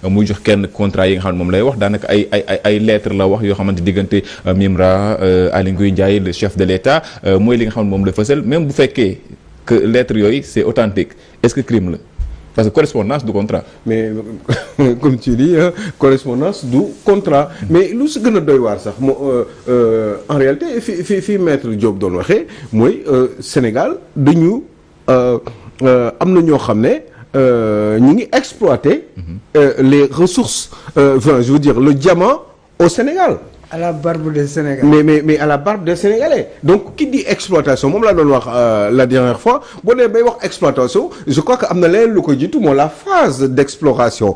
muy jox kenn contrat yi nga xam ne moom lay wax daanaka ay lettres la wax yoo xamante diggante Mimran Aly Ngouille Ndiaye le chef de l'État mooy li nga xam ne moom la fësal même bu fekkee que lettres yooyu c'est authentique est-ce que crime la parce que correspondance du contrat. mais comme tu dis correspondance du contrat. mais lu si gën a doy waar sax en réalité fi maître Diop doon waxee mooy Sénégal dañu am na ñoo xam ne ñu ngi exploiter les ressources enfin je veux dire le diamant au Sénégal. à la barbe des Sénégalais. mais à la barbe des Sénégalais donc qui dit exploitation moom laa doon wax la dernière fois boo dee bay wax exploitation je crois que am na leneen lu ko jiitu moo la phase d'exploration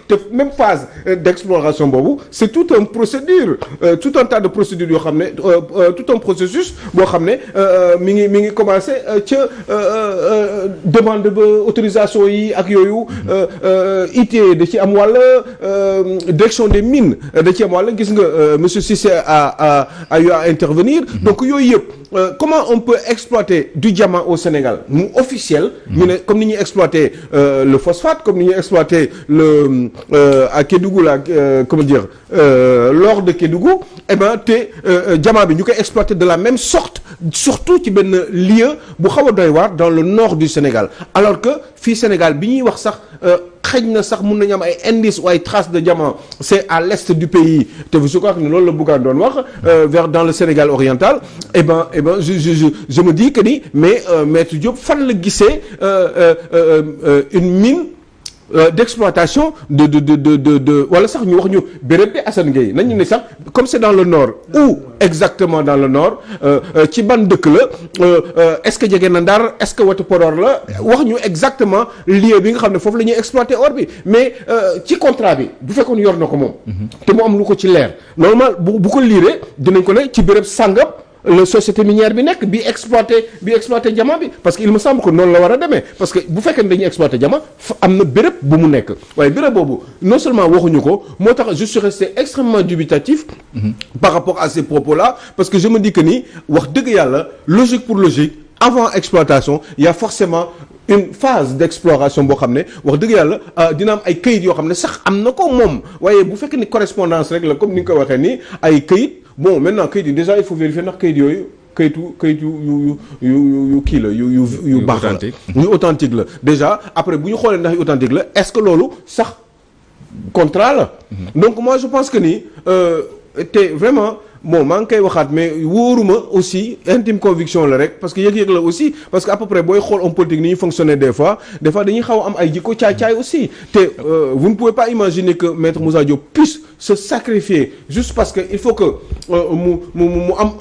te même phase d'exploration boobu c'est tout un procédure tout un tas de procédures yoo xam ne tout un processus boo xam ne mi ngi commencé ca demande ba autorisation yi ak yooyu IT da ci am wàll direction des mines da ci am wàll gis nga monsieur Cissé a eu à intervenir donc yooyu yëpp comment on peut exploiter du diamant au Sénégal mu officiel ñu ne comme ni ñuy exploiter le phosphate comme ni ñuy exploiter le à Kédougou là comment dire l'or de Kédougou eh ben te diamant bi ñu koy exploiter de la même sorte surtout ci benn lieu bu xaw a doy waar dans le nord du Sénégal alors que fii Sénégal bi ñuy wax sax xëj na sax mun nañu am ay indices ou ay traces de diamant c'est à l'est du pays te je crois que ne loolu la bëggoon doon wax vers dans le Sénégal oriental eh ben je me dis que ni mais maître Diop fan la gisee une mine d'exploitation de wala sax ñu wax ñu béréb bi Assane Gueye nañu ne sax comme c'est dans le nord où exactement dans le nord ci ban dëkk la est-ce que jege na Ndar est-ce que Watu Podor la wax ñu exactement lieu bi nga xam ne foofu la ñuy exploiter or bi mais ci contrat bi bu fekkoon yor na ko moom te mu am lu ko ci leer normalement bu ko liiree dinañ ko ne ci béréb sàngam la société minière bi nekk bi exploité diamant bi parce que il me semble que noonu la war a demee parce que bu fekkee ne dañuy exploité diamant am na béréb bu mu nekk waaye béréb boobu non seulement waxuñu ko moo tax je suis resté extrêmement dubitatif par rapport à ces propos-là parce que je me dis que ni wax dëgg yàlla logique pour logique avant exploitation il y a forcément une phase d'exploration boo xam ne wax dëgg yàlla dina am ay këyit yoo xam ne sax am na ko moom waaye bu fekkee ni correspondance rek la comme ni nga ko waxee nii ay këyit bon maintenant këyit yi déjà il faut vérifier ndax këyit yooyu këyit yu kii la yu baax la yu authentique la déjà après bu ñu xoolee ndax yu authentique la est-ce que loolu sax contrat la donc moi je pense que ni te vraiment bon maa ngi koy waxaat mais wóoruma aussi intime conviction la rek parce que yëg-yëg la aussi parce que à peu près booy xool homme politique ni ñuy fonctionner des fois dañuy xaw a am ay jikko caay-caay aussi te vous ne pouvez pas imaginer que maître Moussa Diop puisse se sacrifier juste parce que il faut que mu am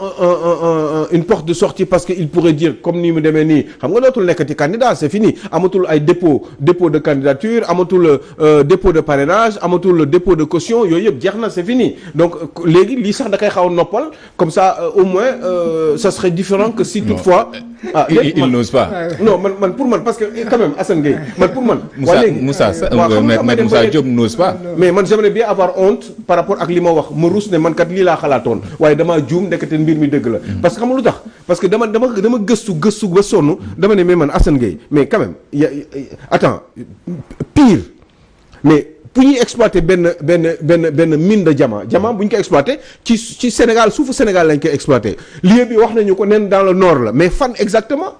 une porte de sortie parce que il pourrait dire comme ni mu demee nii xam nga dootul nekkati candidat c'est fini amatul ay dépôt de candidature amatul dépôt de parrainage amatul dépôt de caution yooyu yëpp jeex na c'est fini donc léegi lii sax da koy xaw noppal comme ça au moins ça serait différent que si toutefois il n'ose pas non man pour man parce que quand même Assane Gueye man pour man Moussa Diop n'ose pas mais man j'aimerais bien avoir honte par rapport ak li ma wax ma ruus ne man kat lii laa xalaatoon waaye damaa juum ndekete mbir mi dëgg la parce que xam nga lu tax parce que dama gëstu ba sonn dama ne mais man Assane Gueye mais quand même attends pire mais bu ñuy exploiter benn mine de diamant bu ñu ko exploiter ci Sénégal suufu Sénégal lañ koy exploiter lieu bi wax nañu ko nen dans le nord la mais fan exactement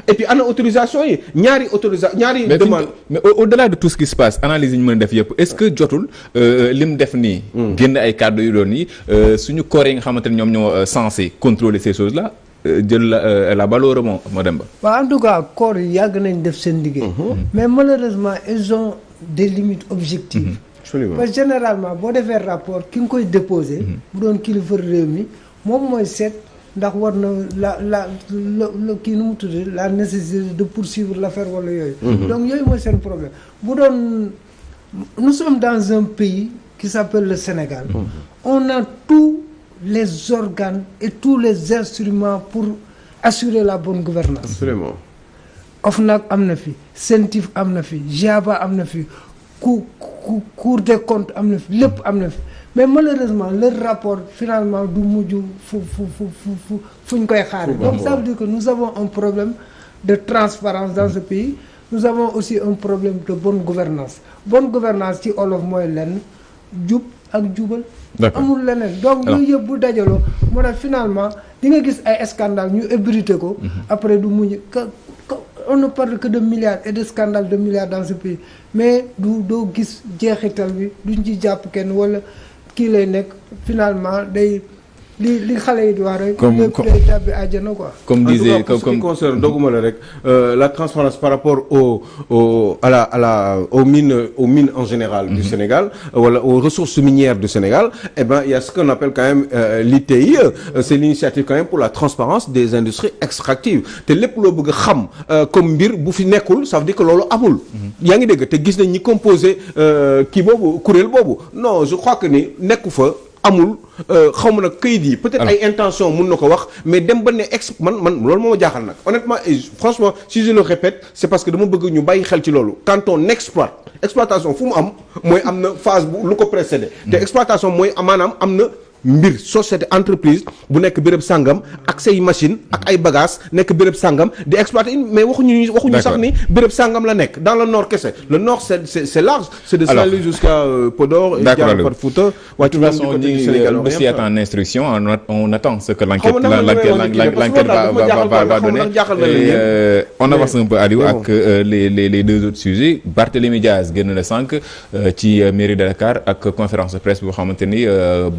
et puis ana autorisation yi ñaari demande mais au-delà de tout ce qui se passe analyse yi ñu mën a def yëpp est-ce que jotul lim def nii génn ay kàddu yu doon yi suñu corps yi nga xamante ne ñoom ñoo censé contrôler ces choses là jël la balle au rebond Mademba waaw en tout cas corps yi yàgg nañ def seen liggéey mais malheureusement ils ont des limites objectives parce que généralement boo defee rapport ki nga koy déposer bu doon kilifa réew mi moom mooy seet ndax war na la kii nu mu tuddee la nécessité de poursuivre l'affaire wala yooyu donc yooyu mooy seen problème bu doon nous sommes dans un pays qui s'appelle le Sénégal on a tous les organes et tous les instruments pour assurer la bonne gouvernance absolument OFNAC am na fi CENTIF am na fi GIABA am na fi Cour des comptes am na fi lépp am na fi mais malheureusement leur rapport finalement du mujj fu ñu koy xaare donc ça veut dire que nous avons un problème de transparence dans ce pays nous avons aussi un problème de bonne gouvernance ci olof mooy lenn jub ak jubal. D'accord. amul leneen donc yooyu yëpp bu dajaloo moo tax finalement di nga gis ay scandale ñu ébruité ko. après du muñ on ne parle que de milliards et de scandales de milliards dans ce pays mais doo gis jeexital bi duñ ci jàpp kenn wala kii lay nekk finalement day li xale yi di wax rek. lépp day tàbbi àjjana quoi. comme disait pour ce qui concerne doguma la rek la transparence par rapport aux mines en général du Sénégal wala aux ressources minières du Sénégal eh ben il y a ce qu'on appelle quand même l'ITIE c'est l'initiative quand même pour la transparence des industries extractives te lépp loo bëgg a xam comme mbir bu fi nekkul ça veut dire que loolu amul. yaa ngi dégg te gis nañ ñi composé kii boobu kuréel boobu non je crois que ni nekku fa. amul xaw ma nag këyit yi peut-être ay intention mun na ko wax mais dem ba ne man loolu moo ma jaaxal nag honnêtement et franchement si je le répète c'est parce que dama bëgg ñu bàyyi xel ci loolu quand on exploitation fu mu am mooy am na phase bu lu ko précédé te exploitation mooy maanaam am na mbir société entreprise bu nekk béréb sàngam ak say machine ak ay bagages nekk béréb sàngam di exploiter mais waxuñu sax ni béréb sàngam la nekk dans le nord kese le nord c'est large c'est de Saint-Louis jusqu'à Podor et jaar par Fouta de toute façon le dossier est en instruction on attend ce que l'enquête va donner et on avance un peu Aliou ak les deux autres sujets Barthélémy Diaz génn na sànq ci mairie de Dakar ak conférence de presse boo xamante ni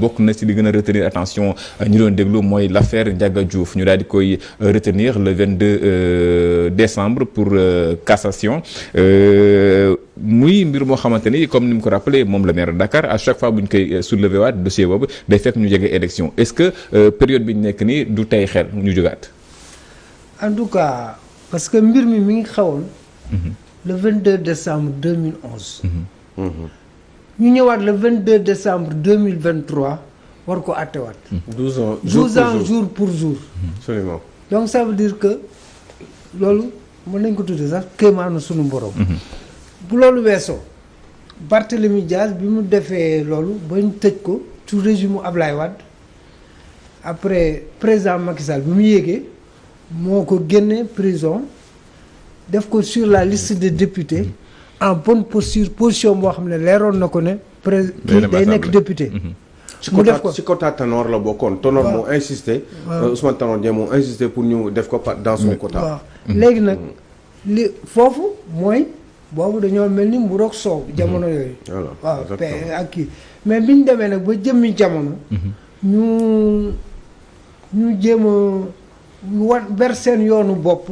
bokk na ci li gën a retenir attention ñu doon déglu mooy l'affaire Ndiaga Diouf ñu daal di koy retenir le 22 décembre pour cassation muy mbir moo xamante ni comme ni mu ko rappelé moom le maire de Dakar à chaque fois bu ñu koy soulever waat dossier boobu day fekk ñu jege élection est-ce que période bi ñu nekk nii du tey xel ñu jógaat. en tout cas parce que mbir mi ngi xewoon. le 22 décembre 2011. ñu ñëwaat le 22 décembre 2023 war ko àttewaat. 12 ans jour pour jour. absolument. donc ça veut dire que loolu mën nañ ko tuddee sax kéemaanu sunu borom. bu loolu weesoo Barthélémy Diaz bi mu defee loolu ba ñu tëj ko sous régime Ablaye Wade après président Macky Sall bi mu yéegee moo ko génne prison def ko sur la liste des députés en bonne position boo xam ne leeroon na ko ne day nekk député. mu def ko ci quota Tanor la bokkoon. Tanor moo insisté. Ousmane Tanor Dieng moo insisté pour ñu def ko dans son quota. waaw léegi nag li foofu mooy boobu dañoo mel ni mburoog soow jamono yooyu. waaw ak kii mais biñ demee nag ba jëmmi jamono. ñu jéem a ber seen yoonu bopp.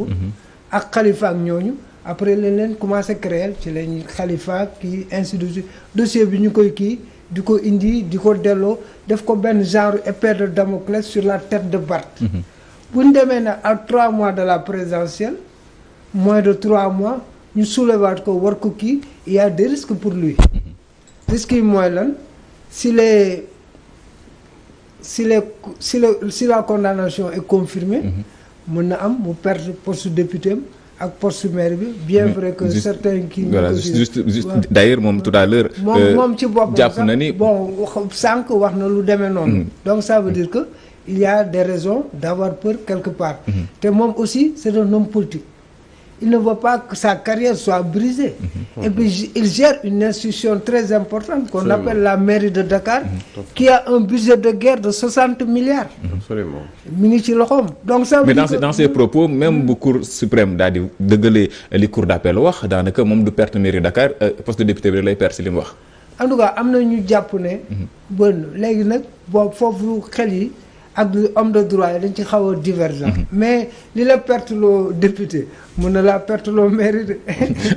ak Khalifa ak ñooñu. après leen commencé créer ci lañ Khalifa kii ainsi de suite dossier bi ñu koy kii di ko indi di ko delloo def ko benn genre épée de Damoclès sur la tête de Barth. bu ñu demee nag à 3 mois de la présidentielle moins de 3 mois ñu soulever ko war ko kii il y a des risques pour lui. risques yi mooy lan si la condamnation est confirmée. mën na am mu perdre poste député am ak poste maire bi bien vrai que certains kii voilà juste d'ailleurs moom tout à l'heure moom ci boppam jàpp na ni bon sànq wax na lu demee noonu donc ça veut dire que il y a des raisons d'avoir peur quelque part te moom aussi c'est un homme politique il ne veut pas que sa carrière soit brisée et puis il gère une institution très importante qu'on appelle la mairie de Dakar qui a un budget de guerre de 60 milliards absolument mi ngi ci loxoom donc ça veut dire mais dans ses propos même bu cour suprême daal di dëggalee li cour d'appel wax daanaka moom du perte mairie Dakar poste de député bi lay perte si li mu wax en tout cas am na ñu jàpp ne bon léegi nag boobu foofu xel yi ak homme de droit yi dañ ci xaw a divergent mais li la perte loo député mën na la perte loo mairie de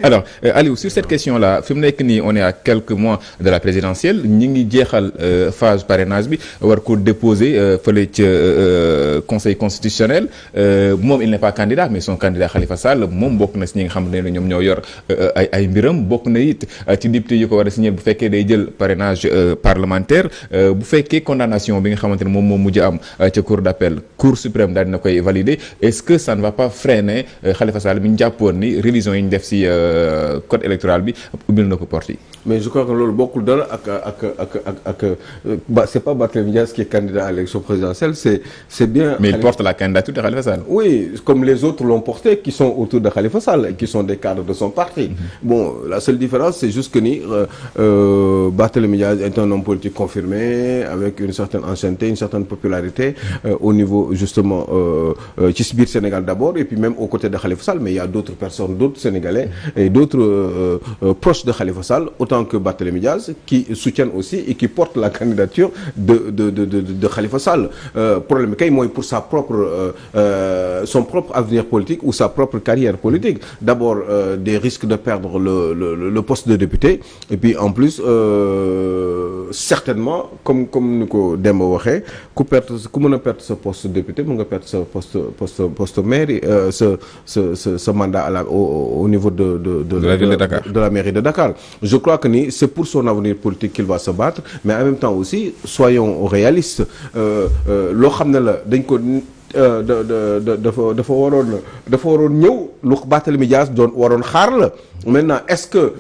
alors Aliou sur cette question là fi mu nekk nii on est à quelques mois de la présidentielle ñi ngi jeexal phase parrainage bi war ko déposer fële ca conseil constitutionnel moom il n'est pas candidat mais son candidat Khalifa Sall moom bokk na si ñi nga xam ne ñoom ñoo yor ay mbiram bokk na it ci député yi ko war a signer bu fekkee day jël parrainage parlementaire bu fekkee condamnation bi nga xamante ne moom moo mujj am ca cour d'appel cour suprême daal dina koy valider est-ce que ça ne va pas freiner Khalifa Sall mi ñu jàppoon ni révision yi ñu def ci code électoral bi ubbil na ko porte yi. mais je crois que loolu bokkul dara ak c'est pas Barthélémy Dias qui est candidat à l'élection présidentielle c'est bien. mais il porte la candidature de Khalifa Sall. oui comme les autres l'ont porté qui sont autour de Khalifa Sall qui sont des cadres de son parti. Bon la seule différence c'est juste que ni Barthélémy Dias est un homme politique confirmé avec une certaine ancienneté une certaine popularité au niveau justement ci biir Sénégal d'abord et puis même aux côtés de Khalifa Sall mais il y a d'autres personnes d'autres Sénégalais et d'autres proches de Khalifa Sall autant que Barthélémy Dias qui soutiennent aussi et qui portent la candidature de Khalifa Sall problème kay mooy pour sa propre son propre avenir politique ou sa propre carrière politique d'abord des risques de perdre le poste de député et puis en plus certainement comme ni ko Demba waxee ku mën a perdre sa poste de député mën nga perdre sa poste mairie ce mandat au niveau de la ville de Dakar. De la mairie de Dakar je crois que ni c'est pour son avenir politique qu'il va se battre mais en même temps aussi soyons réalistes loo xam ne la dañ ko dafa waroon ñëw lu Barthélémy Dias doon waroon xaar la maintenant est-ce que.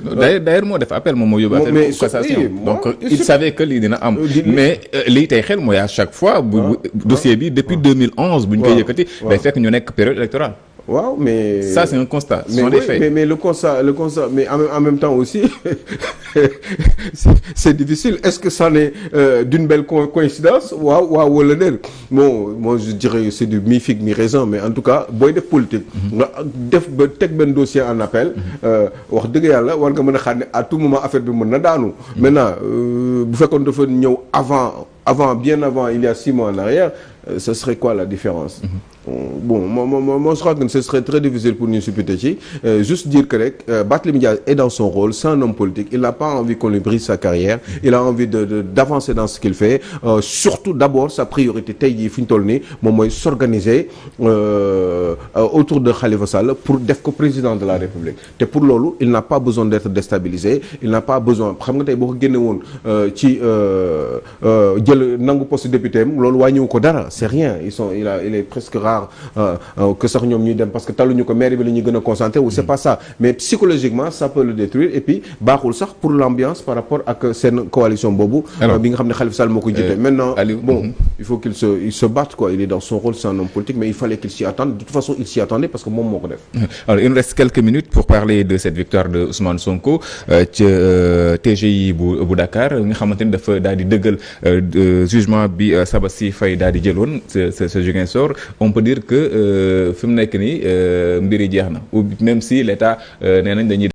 d'ailleurs moo def appel moom moo yóbbu affaire cassation donc il savait que lii dina am. mais lii tey xel mooy à chaque fois. bu dossier bi depuis 2011. bu ñu koy yëkkati. day fekk ñu nekk période électorale. waaw mais ça c'est un constat. Ce sont des faits. mais le constat mais en même temps aussi c'est difficile est-ce que ça n'est d'une belle coïncidence waaw wala déet bon moi je dirais c'est du mi-figue mi-raisin mais en tout cas booy def politique. nga def ba teg benn dossier en appel. wax dëgg yàlla war nga mën a xam ne à tout moment affaire bi mën na daanu. maintenant bu fekkoon dafa ñëw bien avant il y a 6 mois en arrière ce serait quoi la différence. Bon moi je crois que ce serait très difficile pour ñu supputer ci juste dire que rek Barthélémy Dias est dans son rôle c'est un homme politique il n'a pas envie qu'on lui brise sa carrière il a envie d'avancer dans ce qu'il fait surtout d'abord sa priorité tey jii fi ñu toll nii moom mooy s'organiser autour de Khalifa Sall pour def ko président de la République te pour loolu il n'a pas besoin d'être déstabilisé il n'a pas besoin xam nga tey boo ko génne woon ci jël nangu poste député am loolu wàññiwu ko dara c'est rien il est presque rare que sax ñoom ñuy dem parce que taluñu ko maire bi la ñuy gën a concentré ou c'est pas ça mais psychologiquement ça peut le détruire et puis baaxul sax pour l'ambiance par rapport ak seen coalition boobu bi nga xam ne Khalifa Sall moo ko jiite maintenant bon il faut qu'il se batte quoi il est dans son rôle c'est un homme politique mais il fallait qu'il s'y attende de toute façon il s'y attendait parce que moom moo ko def. Alors il nous reste quelques minutes pour parler de cette victoire de Ousmane Sonko ci TGI bu Dakar nga xamante ni dafa daal di dëggal jugement bi Sabassi Faye daal di jëloon ce Ziguinchor on peut dire que fi mu nekk nii mbir yi jeex na ou même si l'État nee nañ dañuy